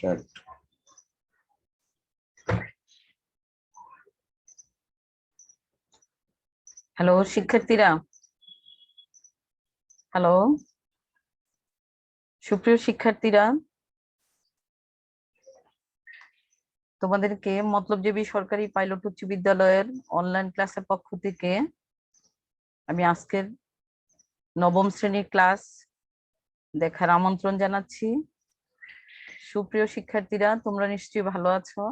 Start. Hello শিক্ষার্থীরা, hello সুপ্রিয় শিক্ষার্থীরা, তোমাদেরকে মতলবজেবী সরকারি পাইলট উচ্চ বিদ্যালয়ের অনলাইন ক্লাসের পক্ষ থেকে আমি আজকের নবম শ্রেণীর ক্লাস দেখার আমন্ত্রণ জানাচ্ছি। সুপ্রিয় শিক্ষার্থীরা, তোমরা নিশ্চয়ই ভালো আছো।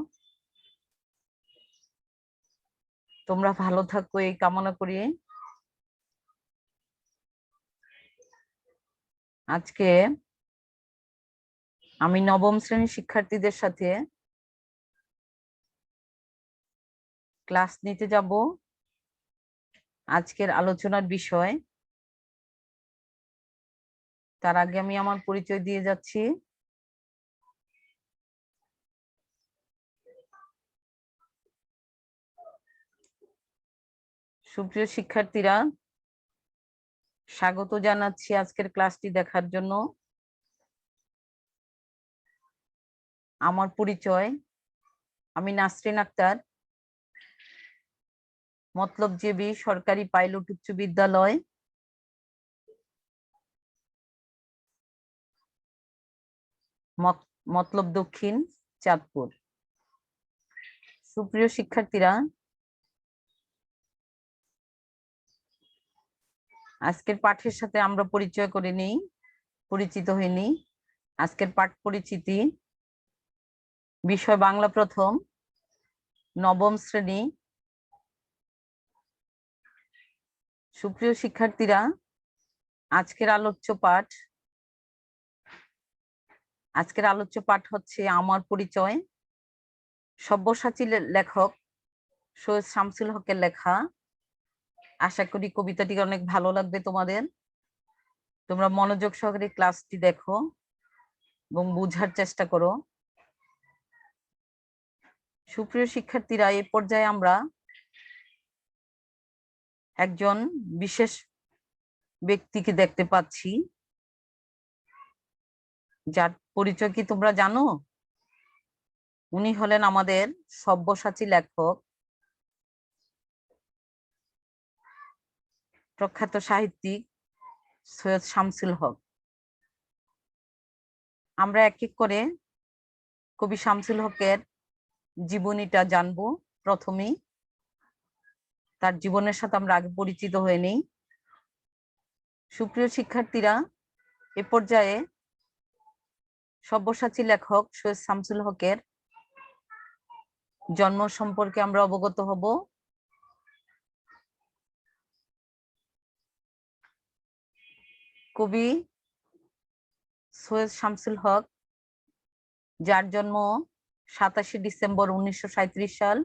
তোমরা ভালো থাকো এই কামনা করি। আজকে আমি নবম শ্রেণীর শিক্ষার্থীদের সাথে ক্লাস নিতে যাব। আজকের আলোচনার বিষয়, তার আগে আমি আমার পরিচয় দিয়ে যাচ্ছি। সুপ্রিয় শিক্ষার্থীরা, স্বাগত জানাচ্ছি আজকের ক্লাসটি দেখার জন্য। আমার পরিচয়, আমি নাসরিন আক্তার, মতলবজেবী সরকারি পাইলট উচ্চ বিদ্যালয় মতলব দক্ষিণ, চাঁদপুর। সুপ্রিয় শিক্ষার্থীরা, আজকের পাঠের সাথে আমরা পরিচয় করে নিই, পরিচিত হয়ে নিই। আজকের পাঠ পরিচিতি, বিষয় বাংলা প্রথম, নবম শ্রেণী। সুপ্রিয় শিক্ষার্থীরা, আজকের আলোচ্য পাঠ হচ্ছে আমার পরিচয়। সব্যসাচী লেখক সৈয়দ শামসুল হকের লেখা। আশা করি কবিতাটি অনেক ভালো লাগবে তোমাদের। তোমরা মনোযোগ সহকারে ক্লাসটি দেখো এবং বুঝার চেষ্টা করো। সুপ্রিয় শিক্ষার্থীরা, এই পর্যায়ে আমরা একজন বিশেষ ব্যক্তিকে দেখতে পাচ্ছি, যার পরিচয় কি তোমরা জানো? উনি হলেন আমাদের সব্যসাচী লেখক, প্রখ্যাত সাহিত্যিক সৈয়দ শামসুল হক। আমরা এক এক করে কবি শামসুল হকের জীবনীটা জানবো। প্রথমেই তার জীবনের সাথে আমরা আগে পরিচিত হয়ে নেই। সুপ্রিয় শিক্ষার্থীরা, এ পর্যায়ে সব্যসাচী লেখক সৈয়দ শামসুল হকের জন্ম সম্পর্কে আমরা অবগত হব। কবি সৈয়দ শামসুল হক, যার জন্ম 27 ডিসেম্বর 1937 সাল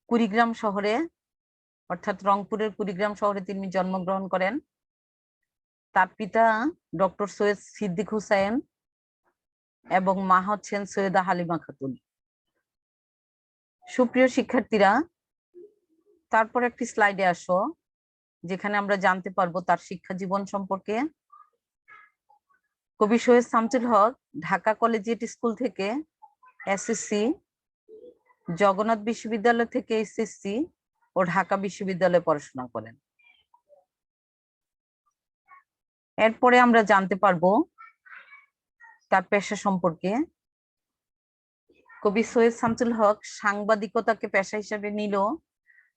কুড়িগ্রাম শহরে, অর্থাৎ রংপুরের কুড়িগ্রাম শহরে তিনি জন্মগ্রহণ করেন। তার পিতা ডক্টর সৈয়দ সিদ্দিক হুসাইন এবং মা হচ্ছেন সৈয়দা হালিমা খাতুন। সুপ্রিয় শিক্ষার্থীরা, তারপর একটি স্লাইডে আসো, যেখানে আমরা জানতে পারবো তার শিক্ষা জীবন সম্পর্কে। কবি সৈয়দ শামসুল হক ঢাকা কলেজিয়েট স্কুল থেকে এসএসসি, জগন্নাথ বিশ্ববিদ্যালয় থেকে এসএসসি ও ঢাকা বিশ্ববিদ্যালয়ে পড়াশোনা করেন। এরপরে আমরা জানতে পারবো তার পেশা সম্পর্কে। কবি সৈয়দ শামসুল হক সাংবাদিকতাকে পেশা হিসেবে নিল,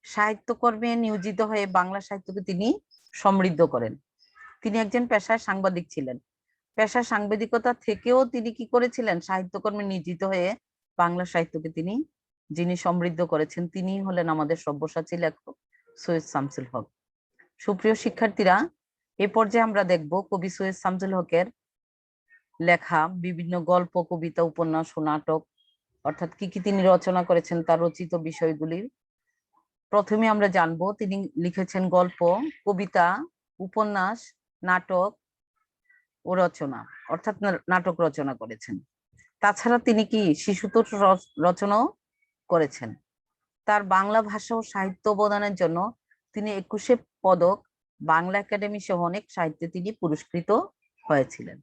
সাহিত্যকর্মে নিয়োজিত হয়ে বাংলা সাহিত্যকে তিনি সমৃদ্ধ করেন। তিনি একজন পেশায় সাংবাদিক ছিলেন। পেশা সাংবাদিকতা থেকেও তিনি কি করেছিলেন? সাহিত্যকর্মে নিয়োজিত হয়ে বাংলা সাহিত্যকে যিনি সমৃদ্ধ করেছেন, তিনি হলেন আমাদের সব্যসাচী লেখক সৈয়দ শামসুল হক। সুপ্রিয় শিক্ষার্থীরা, এ পর্যায়ে আমরা দেখব কবি সৈয়দ শামসুল হকের লেখা বিভিন্ন গল্প, কবিতা, উপন্যাস ও নাটক, অর্থাৎ কি কি তিনি রচনা করেছেন, তার রচিত বিষয়গুলির। প্রথমে আমরা জানবো তিনি লিখেছেন গল্প, কবিতা, উপন্যাস, নাটক ও রচনা, অর্থাৎ নাটক রচনা করেছেন। তাছাড়া তিনি কি শিশুতোষ রচনাও করেছেন। তার বাংলা ভাষা ও সাহিত্য অবদানের জন্য তিনি 21 পদক, বাংলা একাডেমি সহ অনেক সাহিত্যে তিনি পুরস্কৃত হয়েছিলেন।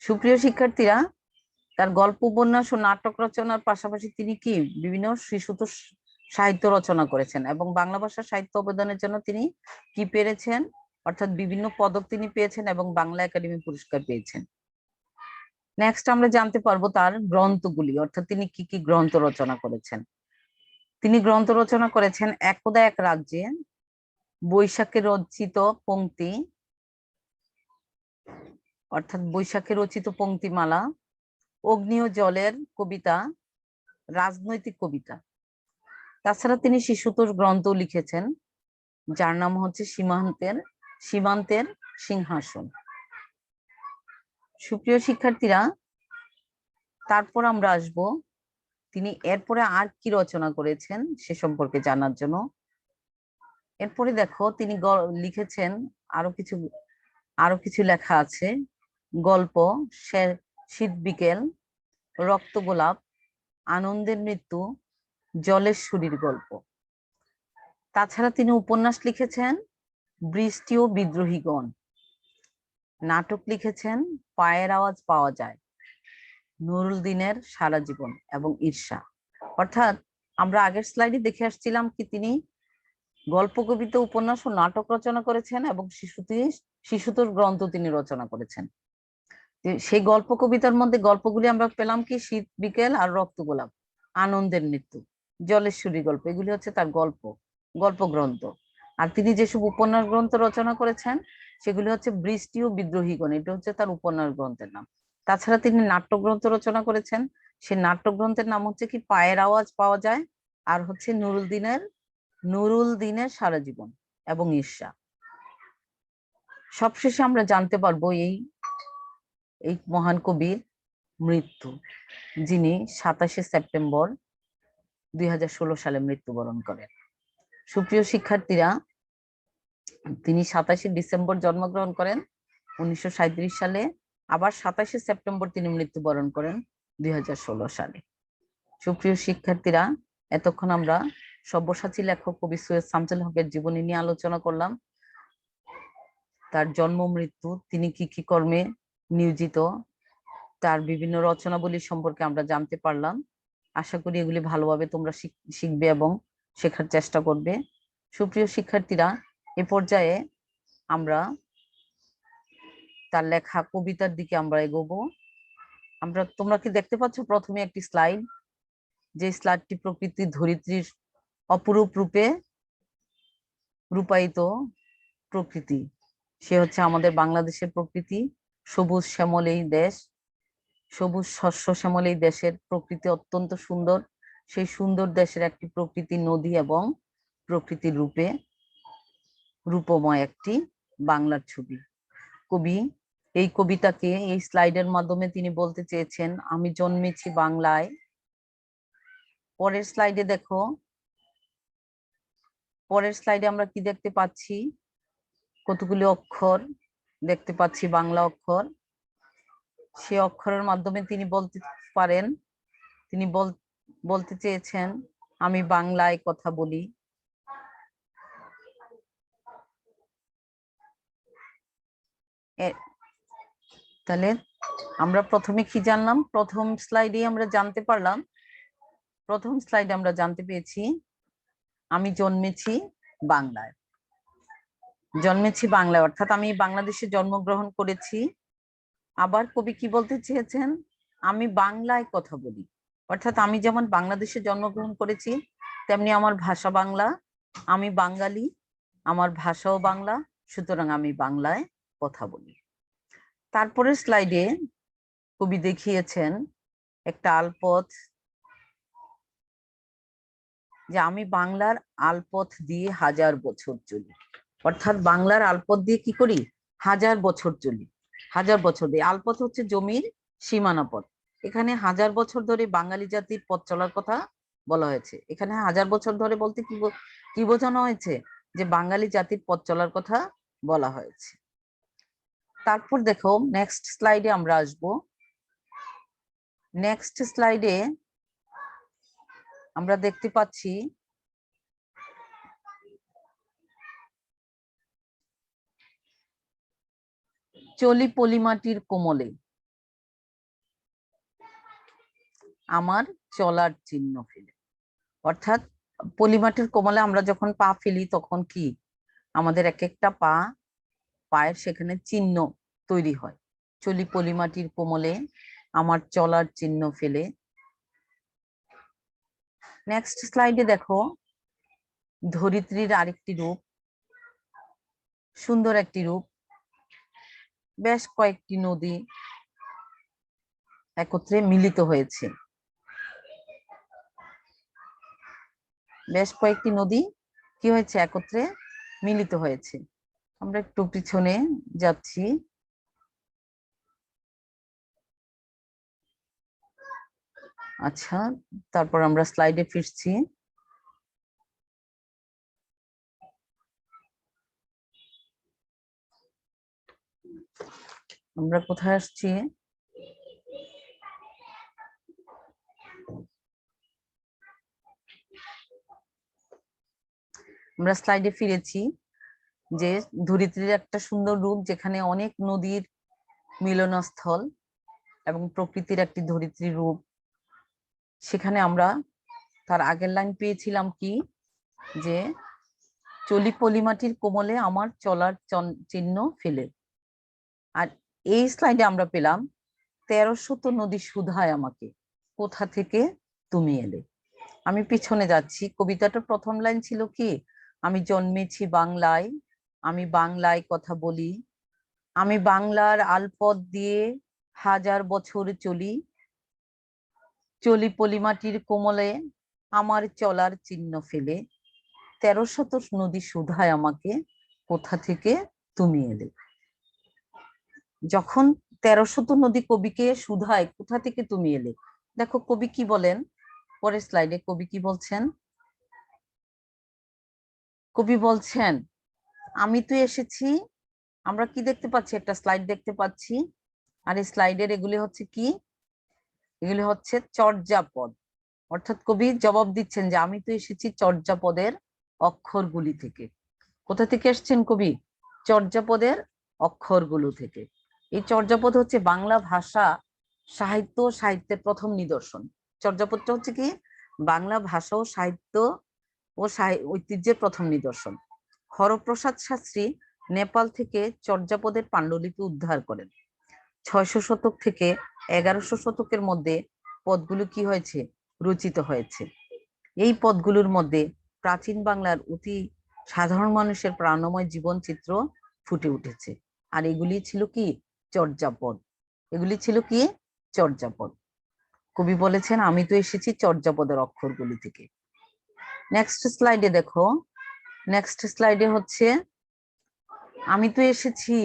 সুপ্রিয় শিক্ষার্থীরা, তার গল্প, উপন্যাস ও নাটক রচনার পাশাপাশি তিনি কি বিভিন্ন শিশুতোষ সাহিত্য রচনা করেছেন এবং বাংলা ভাষার সাহিত্য অবদানের জন্য তিনি কি পেরেছেন, অর্থাৎ বিভিন্ন পদক তিনি পেয়েছেন এবং বাংলা একাডেমি পুরস্কার পেয়েছেন। নেক্সট আমরা জানতে পারবো তার গ্রন্থগুলি, অর্থাৎ তিনি কি কি গ্রন্থ রচনা করেছেন। তিনি গ্রন্থ রচনা করেছেন একদা এক রাজ্যে, বৈশাখে রচিত পংক্তি, অর্থাৎ বৈশাখে রচিত পংক্তিমালা, অগ্নি ও জলের কবিতা, রাজনৈতিক কবিতা। তাছাড়া তিনি শিশুতোষ গ্রন্থ লিখেছেন যার নাম হচ্ছে সীমান্তের সীমান্তের সিংহাসন। সুপ্রিয় শিক্ষার্থীরা, তারপর আমরা আসব তিনি এরপরে আর কি রচনা করেছেন সে সম্পর্কে জানার জন্য। এরপরে দেখো তিনি লিখেছেন আরো কিছু লেখা আছে। গল্প, শীত বিকেল, রক্ত গোলাপ, আনন্দের মৃত্যু, জলের সুরির গল্প। তাছাড়া তিনি উপন্যাস লিখেছেন বৃষ্টি ও বিদ্রোহীগণ, নাটক লিখেছেন পায়ের আওয়াজ পাওয়া যায়, নুরুল দিনের সারা জীবন এবং ঈর্ষা। অর্থাৎ আমরা আগের স্লাইডে দেখে আসছিলাম কি তিনি গল্প, কবিতা, উপন্যাস ও নাটক রচনা করেছেন এবং শিশুতোষ গ্রন্থ তিনি রচনা করেছেন। সেই গল্প কবিতার মধ্যে গল্পগুলি আমরা পেলাম কি শীত বিকেল আর রক্ত গোলাপ, আনন্দের মৃত্যু, জলেশ্বরী গল্প, এগুলি হচ্ছে তার গল্প গ্রন্থ। আর তিনি যেসব উপন্যাস গ্রন্থ রচনা করেছেন সেগুলি হচ্ছে বৃষ্টি ও বিদ্রোহীগণ, এটা হচ্ছে তার উপন্যাস গ্রন্থের নাম। তাছাড়া তিনি নাট্য গ্রন্থ রচনা করেছেন, সেই নাট্য গ্রন্থের নাম হচ্ছে কি পায়ের আওয়াজ পাওয়া যায়, আর হচ্ছে নুরুল দিনের সারা জীবন এবং ঈর্ষা। সবশেষে আমরা জানতে পারবো এই মহান কবির মৃত্যু, যিনি 27শে সেপ্টেম্বর 2016 সালে মৃত্যুবরণ করেন। সুপ্রিয় শিক্ষার্থীরা, তিনি 27শে ডিসেম্বর জন্মগ্রহণ করেন 1937 সালে, আবার 27শে সেপ্টেম্বর তিনি মৃত্যুবরণ করেন 2016 সালে। সুপ্রিয় শিক্ষার্থীরা, এতক্ষণ আমরা সব্যসাচী লেখক কবি সৈয়দ শামসুল হকের জীবনী নিয়ে আলোচনা করলাম, তার জন্ম মৃত্যু, তিনি কি কি কর্মে নিয়োজিত, তার বিভিন্ন রচনাবলী সম্পর্কে আমরা জানতে পারলাম। আশা করি এগুলি ভালোভাবে তোমরা শিখবে এবং শেখার চেষ্টা করবে। সুপ্রিয় শিক্ষার্থীরা, এ পর্যায়ে আমরা তার লেখা কবিতার দিকে আমরা এগোবো। তোমরা কি দেখতে পাচ্ছ প্রথমে একটি স্লাইড, যে স্লাইডটি প্রকৃতির ধরিত্রীর অপরূপ রূপে রূপায়িত প্রকৃতি, সে হচ্ছে আমাদের বাংলাদেশের প্রকৃতি। সবুজ শ্যামল এই দেশ, সবুজ শস্য শ্যামল এই দেশের প্রকৃতি অত্যন্ত সুন্দর। সেই সুন্দর দেশের একটি প্রকৃতি, নদী এবং প্রকৃতির রূপময় একটি বাংলার ছবি। কবি এই কবিতাকে এই স্লাইডের মাধ্যমে তিনি বলতে চেয়েছেন, আমি জন্মেছি বাংলায়। পরের স্লাইডে দেখো, পরের স্লাইডে আমরা কি দেখতে পাচ্ছি, কতগুলি অক্ষর দেখতে পাচ্ছি, বাংলা অক্ষর। সে অক্ষরের মাধ্যমে তিনি বলতে পারেন, তিনি বলতে চেয়েছেন, আমি বাংলায় কথা বলি। তাহলে আমরা প্রথমে কি জানলাম, প্রথম স্লাইডে আমরা জানতে পেরেছি আমি জন্মেছি বাংলায়। অর্থাৎ আমি বাংলাদেশে জন্মগ্রহণ করেছি। আবার কবি কি বলতে চেয়েছেন, আমি বাংলায় কথা বলি, অর্থাৎ আমি যেমন বাংলাদেশে জন্মগ্রহণ করেছি তেমনি আমার ভাষা বাংলা, আমি বাঙালি, আমার ভাষাও বাংলা, সুতরাং আমি বাংলায় কথা বলি। তারপরের স্লাইডে কবি দেখিয়েছেন একটা আলপথ, যে আমি বাংলার আলপথ দিয়ে 1000 বছর চলি, অর্থাৎ বাংলার আলপথ দিয়ে কি করি, 1000 বছর চলি। 1000 বছর দিয়ে, আলপথ হচ্ছে জমির সীমানা পথ, এখানে 1000 বছর ধরে বাঙালি জাতির পথ চলার কথা বলা হয়েছে। এখানে 1000 বছর ধরে বলতে কি বোঝানো হয়েছে, যে বাঙালি জাতির পথ চলার কথা বলা হয়েছে। তারপর দেখো নেক্সট স্লাইডে আমরা আসব। নেক্সট স্লাইডে আমরা দেখতে পাচ্ছি চলি পলিমাটির কোমলে, আমার চলার চিহ্ন ফেলে। অর্থাৎ পলিমাটির কোমলে আমরা যখন পা ফেলি তখন কি আমাদের এক একটা পায়ের সেখানে চিহ্ন তৈরি হয়। চলি পলিমাটির কোমলে আমার চলার চিহ্ন ফেলে। নেক্সট স্লাইডে দেখো ধরিত্রীর আরেকটি রূপ, সুন্দর একটি রূপ। বেশ কয়েকটি নদী একত্রে মিলিত হয়েছে, বেশ কয়েকটি নদী কি হয়েছে একত্রে মিলিত হয়েছে। আমরা একটু পিছনে যাচ্ছি। আচ্ছা, তারপর আমরা স্লাইডে ফিরছি। আমরা কোথায় আসছি? আমরা স্লাইডে ফিরেছি যে ধরিত্রীর একটা সুন্দর রূপ, যেখানে অনেক নদীর মিলনস্থল এবং প্রকৃতির একটি ধরিত্রী রূপ। সেখানে আমরা তার আগের লাইন পেয়েছিলাম কি, যে চলি পলিমাটির কোমলে আমার চলার চিহ্ন ফেলে। আর এই স্লাইডে আমরা পেলাম 1300 নদী শুধায় আমাকে, কোথা থেকে তুমি এলে। আমি পিছনে যাচ্ছি। কবিতাটার প্রথম লাইন ছিল কি, আমি জন্মেছি বাংলায়, আমি বাংলায় কথা বলি, আমি বাংলার আলপথ দিয়ে হাজার বছর চলি, চলি পলিমাটির কোমলে আমার চলার চিহ্ন ফেলে, 1300 নদী শুধায় আমাকে, কোথা থেকে তুমি এলে। যখন 1300 নদী কবিকে শুধায় কোথা থেকে তুমি এলে, দেখো কবি কি বলেন পরের স্লাইডে। কবি কি বলছেন? কবি বলছেন আমি তো এসেছি। আমরা কি দেখতে পাচ্ছি? একটা স্লাইড দেখতে পাচ্ছি। আর এই স্লাইডের এগুলি হচ্ছে কি, এগুলি হচ্ছে চর্যাপদ। অর্থাৎ কবি জবাব দিচ্ছেন যে আমি তো এসেছি চর্যাপদের অক্ষরগুলি থেকে। কোথা থেকে এসেছেন কবি? চর্যাপদের অক্ষরগুলো থেকে। এই চর্যাপদ হচ্ছে বাংলা ভাষা সাহিত্যের প্রথম নিদর্শন। চর্যাপদটা হচ্ছে কি বাংলা ভাষা ও সাহিত্য ও ঐতিহ্যের প্রথম নিদর্শন। হরপ্রসাদ শাস্ত্রী নেপাল থেকে চর্যাপদের পাণ্ডুলিপি উদ্ধার করেন। 600 শতক থেকে 1100 শতকের মধ্যে পদগুলো কি হয়েছে, রচিত হয়েছে। এই পদগুলোর মধ্যে প্রাচীন বাংলার অতি সাধারণ মানুষের প্রাণময় জীবন চিত্র ফুটে উঠেছে। আর এগুলি ছিল কি চর্যাপদ। এগুলি ছিল কি চর্যাপদ। কবি বলেছেন আমি তো এসেছি চর্যাপদের অক্ষরগুলি থেকে। নেক্সট স্লাইডে দেখো, নেক্সট স্লাইডে হচ্ছে আমি তো এসেছি।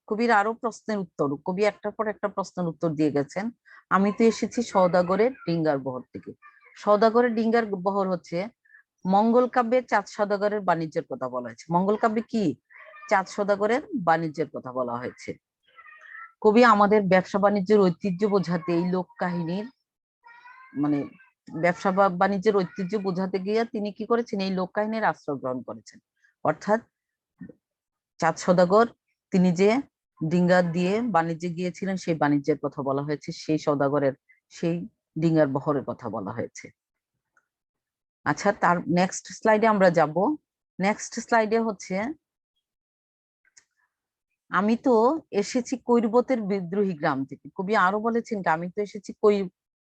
কবির আরো প্রশ্নের উত্তর, কবি একটার পর একটা প্রশ্নের উত্তর দিয়ে গেছেন। আমি তো এসেছি সওদাগরের ডিঙ্গার বহর থেকে। সওদাগরের ডিঙ্গার বহর হচ্ছে মঙ্গল কাব্যে চাঁদ সওদাগরের বাণিজ্যের কথা বলা হয়েছে। মঙ্গল কাব্যে কি চাঁদ সওদাগরের বাণিজ্যের কথা বলা হয়েছে। কবি আমাদের ব্যবসা বাণিজ্যের ঐতিহ্য বোঝাতে এই লোক কাহিনীর মানে ব্যবসা বাণিজ্যের ঐতিহ্য বোঝাতে গিয়ে তিনি কি করেছেন, এই লোক কাহিনীর আশ্রয় গ্রহণ করেছেন। অর্থাৎ চাঁদ সওদাগর তিনি যে ডিঙ্গা দিয়ে বাণিজ্যে গিয়েছিলেন সেই বাণিজ্যের কথা বলা হয়েছে, সেই সওদাগরের সেই ডিঙ্গার বহরের কথা বলা হয়েছে। আচ্ছা, তার নেক্সট স্লাইডে আমরা যাব। নেক্সট স্লাইডে হচ্ছে আমি তো এসেছি কৈরবতের বিদ্রোহী গ্রাম থেকে। কবি আরো বলেছেন আমি তো এসেছি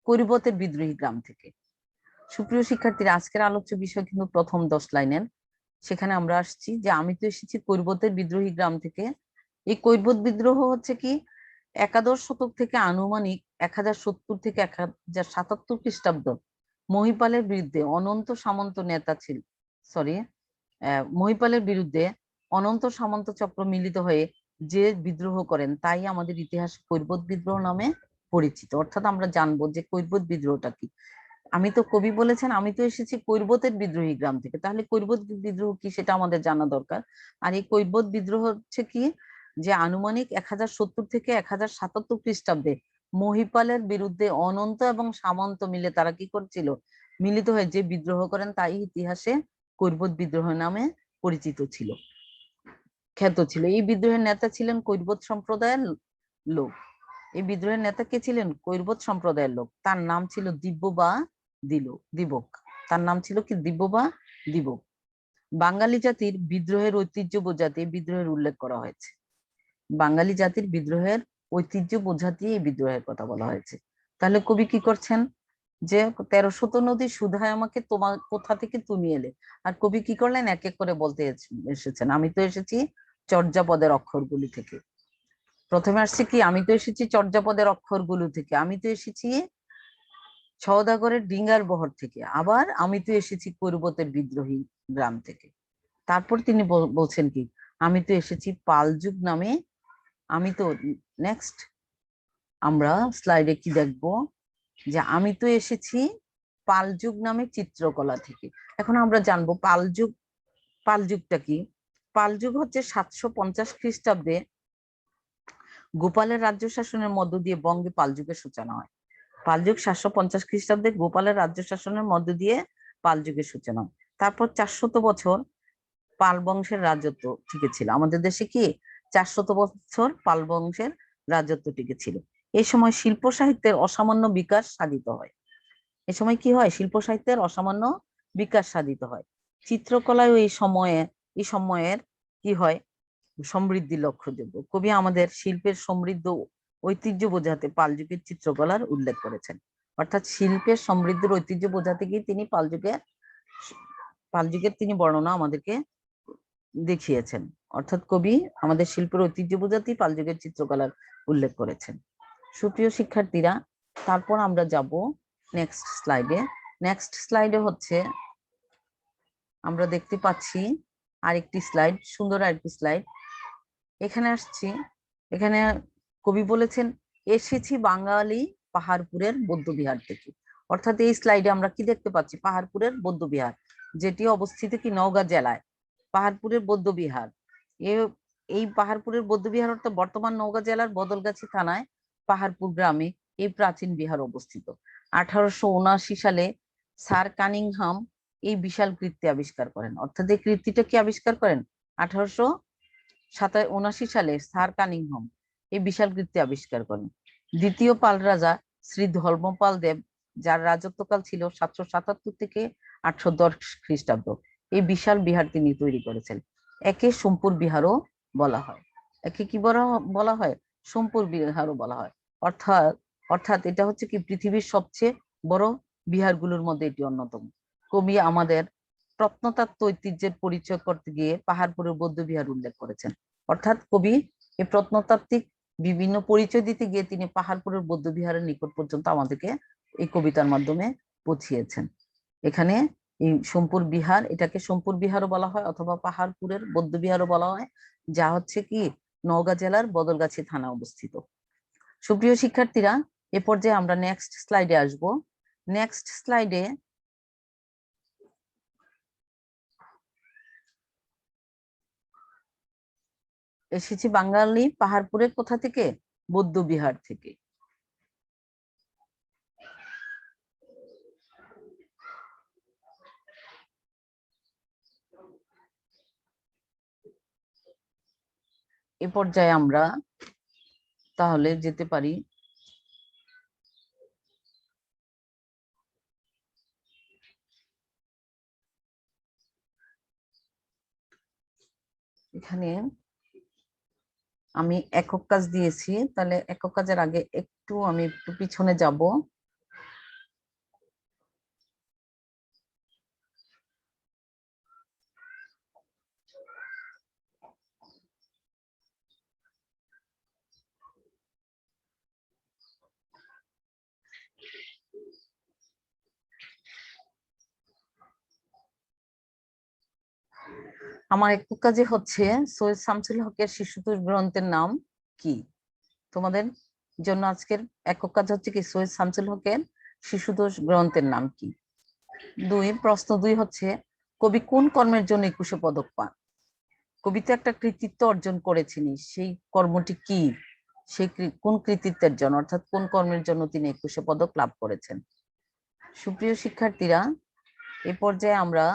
কৈরবতের বিদ্রোহী গ্রাম থেকে। সুপ্রিয় শিক্ষার্থীরা, আজকের আলোচ্য বিষয় কিন্তু প্রথম 10 লাইনের। সেখানে আমরা আসছি যে আমি তো এসেছি কৈরবতের বিদ্রোহী গ্রাম থেকে। এই কৈরবত বিদ্রোহ হচ্ছে কি একাদশ শতক থেকে আনুমানিক 1070 থেকে 1077 খ্রিস্টাব্দ মহিপালের বিরুদ্ধে অনন্ত সামন্ত নেতা ছিল মহিপালের বিরুদ্ধে অনন্ত সামন্ত চক্র মিলিত হয়ে যে বিদ্রোহ করেন তাই আমাদের ইতিহাসে কৈরবত বিদ্রোহ নামে পরিচিত। অর্থাৎ আমরা জানবো যে কৈরবত বিদ্রোহটা কি। আমি তো কবি বলেছেন আমি তো এসেছি কৈরবতের বিদ্রোহী গ্রাম থেকে, তাহলে কৈরবত বিদ্রোহ কি সেটা আমাদের জানা দরকার। আর এই কৈরবত বিদ্রোহ হচ্ছে কি যে আনুমানিক 1070 থেকে 1077 খ্রিস্টাব্দে মহিপালের বিরুদ্ধে অনন্ত এবং সামন্ত মিলে তারা কি করছিল, মিলিত হয়ে যে বিদ্রোহ করেন তাই ইতিহাসে কৈরবত বিদ্রোহ নামে পরিচিত ছিল, খ্যাত ছিল। এই বিদ্রোহের নেতা ছিলেন কৈরবত সম্প্রদায়ের লোক। এই বিদ্রোহের নেতা কে ছিলেন? কৈরবত সম্প্রদায়ের লোক। তার নাম ছিল দিব্য বা দিবক। তার নাম ছিল কি? দিব্য বা দিবক। বাঙালি জাতির বিদ্রোহের ঐতিহ্য বোঝাতে বিদ্রোহের উল্লেখ করা হয়েছে। বাঙালি জাতির বিদ্রোহের ঐতিহ্য বোঝাতে এই বিদ্রোহের কথা বলা হয়েছে। তাহলে কবি কি করছেন? যে 1300 নদী সুধায় আমাকে তোমার কোথা থেকে তুমি এলে। আর কবি কি করলেন? এক এক করে বলতে এসেছেন, আমি তো এসেছি চর্যাপদের অক্ষরগুলি থেকে। প্রথমে আসছে কি? আমি তো এসেছি চর্যাপদের অক্ষরগুলো থেকে, আমি তো এসেছি সওদাগরের ডিঙ্গার বহর থেকে, আবার আমি তো এসেছি কৈরবতের বিদ্রোহী গ্রাম থেকে। তারপর তিনি বলছেন কি? আমি তো এসেছি পাল যুগ নামে। আমি তো নেক্সট আমরা স্লাইডে কি দেখবো? যে আমি তো এসেছি পাল যুগ নামে চিত্রকলা থেকে। এখন আমরা জানবো পাল যুগ। পাল যুগটা কি? পাল যুগ হচ্ছে 750 খ্রিস্টাব্দে গোপালের রাজ্য শাসনের মধ্য দিয়ে বঙ্গে পাল যুগের সূচনা হয়। পাল যুগ 750 খ্রিস্টাব্দে গোপালের রাজ্য শাসনের মধ্য দিয়ে পাল যুগের সূচনা হয়। তারপর 400 বছর পাল বংশের রাজত্ব টিকে ছিল। আমাদের দেশে কি 400 বছর পাল বংশের রাজত্ব টিকে ছিল। এই সময় শিল্প সাহিত্যের অসামান্য বিকাশ সাধিত হয়। এ সময় কি হয়? শিল্প সাহিত্যের অসামান্য বিকাশ সাধিত হয়। চিত্রকলায় এই সময়ের কি হয়? সমৃদ্ধি লক্ষ্যযোগ্য। কবি আমাদের শিল্পের সমৃদ্ধ ঐতিহ্য বোঝাতে পাল যুগের চিত্রকলার উল্লেখ করেছেন। অর্থাৎ শিল্পের সমৃদ্ধির ঐতিহ্য বোঝাতে গিয়ে তিনি পাল যুগের তিনি বর্ণনা আমাদেরকে দেখিয়েছেন। অর্থাৎ কবি আমাদের শিল্পের ঐতিহ্য বোঝাতেই পাল যুগের চিত্রকলার উল্লেখ করেছেন। সুপ্রিয় শিক্ষার্থীরা, তারপর আমরা যাব নেক্সট স্লাইডে। নেক্সট স্লাইডে হচ্ছে আমরা দেখতে পাচ্ছি আরেকটি স্লাইড, সুন্দর আরেকটি স্লাইড। এখানে আসছি, এখানে কবি বলেছেন এসেছি বাঙালি পাহাড়পুরের বৌদ্ধবিহার থেকে। অর্থাৎ এই স্লাইডে আমরা কি দেখতে পাচ্ছি? পাহাড়পুরের বৌদ্ধবিহার, যেটি অবস্থিত কি নওগাঁ জেলায়। পাহাড়পুরের বৌদ্ধবিহার, এই পাহাড়পুরের বৌদ্ধবিহার অর্থাৎ বর্তমান নওগাঁ জেলার বদলগাছি থানায় পাহাড়পুর গ্রামে এই প্রাচীন বিহার অবস্থিত। 1879 সালে স্যার কানিংহাম এই বিশাল কীর্তি আবিষ্কার করেন। অর্থাৎ এই কীর্তিটা কি আবিষ্কার করেন? 1879 সালে স্যার কানিংহাম এই বিশাল কীর্তি আবিষ্কার করেন। দ্বিতীয় পাল রাজা শ্রী ধর্মপাল দেব, যার রাজত্বকাল ছিল 777 থেকে 810 খ্রিস্টাব্দ, এই বিশাল বিহার তিনি তৈরি করেছেন। একে সোমপুর বিহারও বলা হয়। একে কি বলা হয়? সোমপুর বিহারও বলা হয়। অর্থাৎ এটা হচ্ছে কি পৃথিবীর সবচেয়ে বড় বিহারগুলোর মধ্যে এটি অন্যতম। কবি আমাদের প্রত্নতত্ত্ব ঐতিহ্যের পরিচয় করতে গিয়ে পাহাড়পুরের বৌদ্ধ বিহার উল্লেখ করেছেন। অর্থাৎ কবি এই প্রত্নতাত্ত্বিক বিভিন্ন পরিচয় দিতে গিয়ে তিনি পাহাড়পুরের বৌদ্ধ বিহারের নিকট পর্যন্ত আমাদেরকে এই কবিতার মাধ্যমে পৌঁছিয়েছেন। এখানে এই সোমপুর বিহার, এটাকে সোমপুর বিহারও বলা হয় অথবা পাহাড়পুরের বৌদ্ধ বিহারও বলা হয়, যা হচ্ছে কি নওগাঁ জেলার বদলগাছি থানা অবস্থিত। সুপ্রিয় শিক্ষার্থীরা, এ পর্যায়ে আমরা নেক্সট স্লাইডে আসব। নেক্সট স্লাইডে এসেছি বাঙালি পাহাড়পুরের কোথা থেকে? বৌদ্ধ বিহার থেকে। এ পর্যায়ে আমরা তাহলে যেতে পারি এখানে। আমি একক কাজ দিয়েছি, তাহলে একক কাজের আগে আমি একটু পিছনে যাব। আমার একক কাজে হচ্ছে সৈয়দ শামসুল হকের শিশুতোষ গ্রন্থের নাম কি? তোমাদের জন্য আজকের একক কাজ হচ্ছে কি সৈয়দ শামসুল হকের শিশুতোষ গ্রন্থের নাম কি। প্রশ্ন 2 হচ্ছে কবি কোন কর্মের জন্য 21 পদক পান? কবি তো একটা কৃতিত্ব অর্জন করেছেন, সেই কর্মটি কি? সেই কোন কৃতিত্বের জন্য, অর্থাৎ কোন কর্মের জন্য তিনি 21 পদক লাভ করেছেন? সুপ্রিয় শিক্ষার্থীরা, এ পর্যায়ে আমরা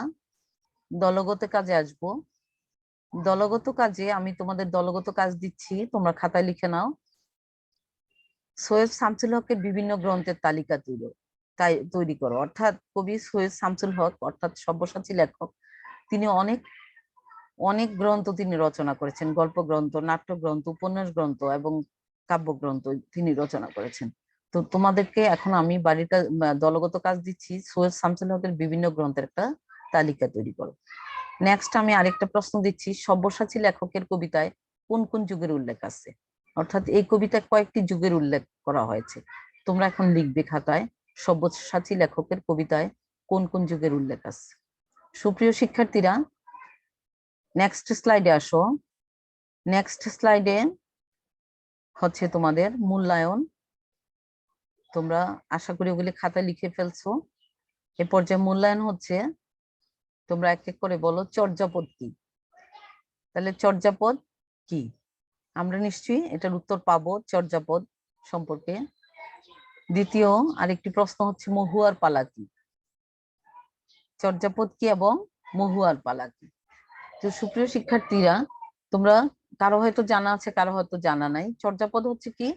দলগত কাজে আসব। দলগত কাজে আমি তোমাদের দলগত কাজ দিচ্ছি, তোমরা খাতায় লিখে নাও। সৈয়দ শামসুল হকের বিভিন্ন গ্রন্থের তালিকা তৈরি করো। অর্থাৎ কবি সৈয়দ শামসুল হক অর্থাৎ সব্যসাচী লেখক, তিনি অনেক অনেক গ্রন্থ তিনি রচনা করেছেন, গল্প গ্রন্থ, নাট্য গ্রন্থ, উপন্যাস গ্রন্থ এবং কাব্যগ্রন্থ তিনি রচনা করেছেন। তো তোমাদেরকে এখন আমি বাড়ির কাজ দলগত কাজ দিচ্ছি, সৈয়দ শামসুল হকের বিভিন্ন গ্রন্থের একটা তালিকা তৈরি করো। নেক্সট আমি আরেকটা প্রশ্ন দিচ্ছি, সব্যসাচী লেখকের কবিতায় কোন কোন যুগের উল্লেখ আছে? অর্থাৎ এই কবিতায় কয়েকটি যুগের উল্লেখ করা হয়েছে। তোমরা এখন লিখবে খাতায়, সব্যসাচী লেখকের কবিতায় কোন কোন যুগের উল্লেখ আছে। সুপ্রিয় শিক্ষার্থীরা, নেক্সট স্লাইডে আসো। নেক্সট স্লাইডে হচ্ছে তোমাদের মূল্যায়ন। তোমরা আশা করি ওগুলি খাতায় লিখে ফেলছো। এ পর্যায়ে মূল্যায়ন হচ্ছে, তোমরা এক এক করে বলো চর্যাপদ কি। তাহলে চর্যাপদ কি? আমরা নিশ্চয়ই এটার উত্তর পাবো চর্যাপদ সম্পর্কে। দ্বিতীয় আরেকটি প্রশ্ন হচ্ছে মহুয়ার পালা কি? চর্যাপদ কি এবং মহুয়ার পালা কি? তো সুপ্রিয় শিক্ষার্থীরা, তোমরা কারো হয়তো জানা আছে, কারো হয়তো জানা নাই। চর্যাপদ হচ্ছে কি?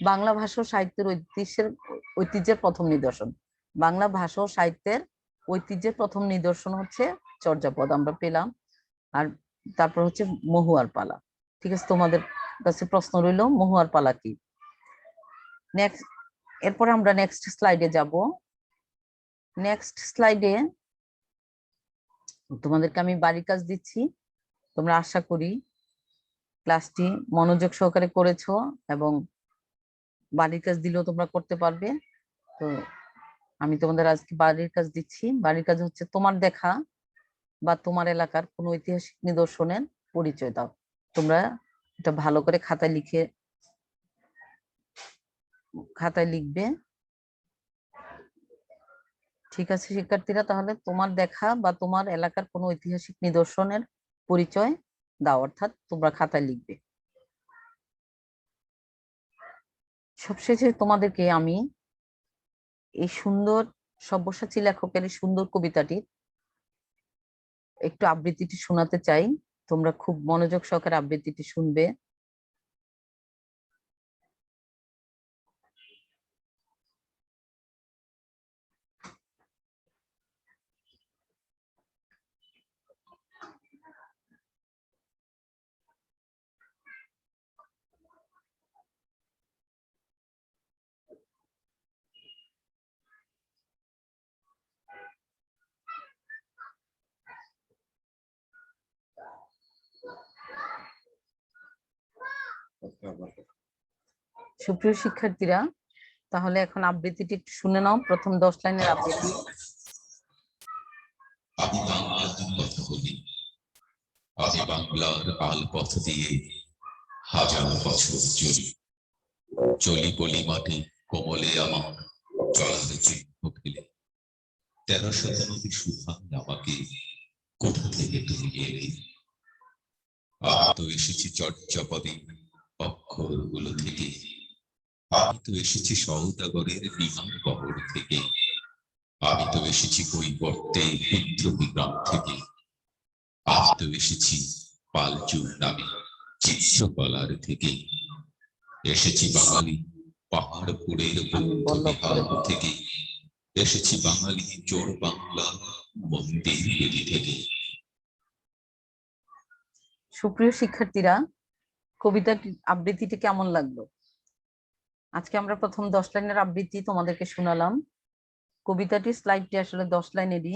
বাংলা ভাষা ও সাহিত্যের ঐতিহ্যের প্রথম নিদর্শন। বাংলা ভাষা ও সাহিত্যের ঐতিহ্যের প্রথম নিদর্শন হচ্ছে চর্যাপদ, আমরা পেলাম। আর তারপর হচ্ছে মহুয়ার পালা। ঠিক আছে, তোমাদের কাছে প্রশ্ন রইল মহুয়ার পালা কি। নেক্সট, এরপরে আমরা নেক্সট স্লাইডে যাব। নেক্সট স্লাইডে তোমাদেরকে আমি বাড়ির কাজ দিচ্ছি। তোমরা আশা করি ক্লাসটি মনোযোগ সহকারে করেছো এবং বাড়ির কাজ দিলেও তোমরা করতে পারবে। তো আমি তোমাদের আজকে বাড়ির কাজ দিচ্ছি। বাড়ির কাজ হচ্ছে তোমার দেখা বা তোমার এলাকার কোন ঐতিহাসিক নিদর্শনের পরিচয় দাও। তোমরা এটা ভালো করে খাতায় লিখবে। ঠিক আছে শিক্ষার্থীরা, তাহলে তোমার দেখা বা তোমার এলাকার কোন ঐতিহাসিক নিদর্শনের পরিচয় দাও, অর্থাৎ তোমরা খাতায় লিখবে। সবশেষে তোমাদেরকে আমি এই সুন্দর সব্যসাচী লেখকের এই সুন্দর কবিতাটির একটু আবৃত্তিটি শোনাতে চাই। তোমরা খুব মনোযোগ সহকারে আবৃত্তিটি শুনবে। সুপ্রিয় শিক্ষার্থীরা, তাহলে এখন আবৃত্তিটি একটু শুনে নাও। প্রথম 10 লাইনের আবৃত্তি। আমি বাংলার কথা বলি, আমি বাংলার আল পথ দিয়ে হাজার বছর চলি। চলি বলি মাটি কোমলে আমার চলার চিহ্ন ফেলে। 1397 সুভান আমাকে কোথা থেকে তুমি এলে। আমি তো এসেছি চর্যাপদে অক্ষরগুলো থেকে। আমি তো এসেছি সওদাগরের বিমান বহর থেকে। আমি তো এসেছি কৈবর্তে বিদ্রোহী গ্রাম থেকে। আমি তো এসেছি পালচুর নামে চিত্রকলার থেকে। এসেছি বাঙালি পাহাড়পুরের বৌদ্ধবিহার থেকে। এসেছি বাঙালি জোর বাংলা মন্দির বেদি থেকে। সুপ্রিয় শিক্ষার্থীরা, কবিতাটি আবৃত্তিটি কেমন লাগলো? আজকে আমরা প্রথম 10 লাইনের আবৃত্তি তোমাদেরকে শোনালাম। কবিতাটি স্লাইডটি আসলে 10 লাইনেরই,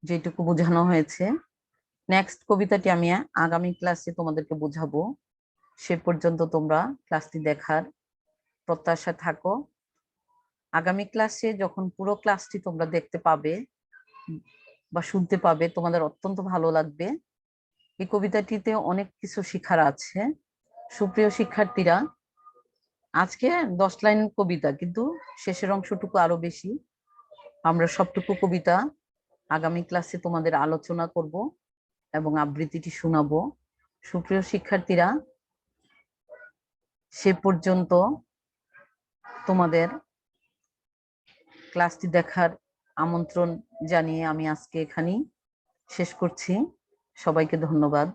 যেটুকু বোঝানো হয়েছে। নেক্সট কবিতাটি আমি আগামী ক্লাসে তোমাদেরকে বোঝাবো। সে পর্যন্ত তোমরা ক্লাসটি দেখার প্রত্যাশা থাকো। আগামী ক্লাসে যখন পুরো ক্লাসটি তোমরা দেখতে পাবে বা শুনতে পাবে, তোমাদের অত্যন্ত ভালো লাগবে। এই কবিতাটিতে অনেক কিছু শেখার আছে। সুপ্রিয় শিক্ষার্থীরা, আজকে 10 লাইন কবিতা, কিন্তু শেষের অংশটুকু আরো বেশি। আমরা সবটুকু কবিতা আগামী ক্লাসে তোমাদের আলোচনা করব এবং আবৃত্তিটি শোনাবো। সুপ্রিয় শিক্ষার্থীরা, সে পর্যন্ত তোমাদের ক্লাসটি দেখার আমন্ত্রণ জানিয়ে আমি আজকে এখানেই শেষ করছি। সবাইকে ধন্যবাদ।